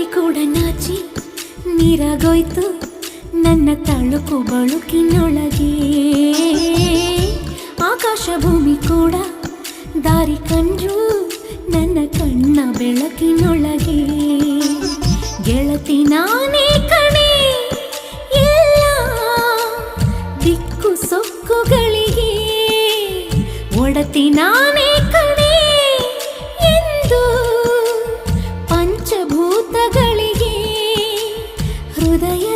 ಕೂಡ ನಾಚಿ ನೀರಾಗೋಯ್ತು ನನ್ನ ತಳುಕು ಬಳುಕಿನೊಳಗೆ. ಆಕಾಶ ಭೂಮಿ ಕೂಡ ದಾರಿ ಕಂಡ್ರು ನನ್ನ ಕಣ್ಣ ಬೆಳಕಿನೊಳಗೆ. ಗೆಳತಿ ನಾನೇ ಕಣೆ ಎಲ್ಲ ದಿಕ್ಕು ಸೊಕ್ಕುಗಳಿಗೆ, ಒಡತಿ ನಾನೇ ಕಣೆ ಎಂದು ಪಂಚಭೂತಗಳಿಗೆ. ಹೃದಯ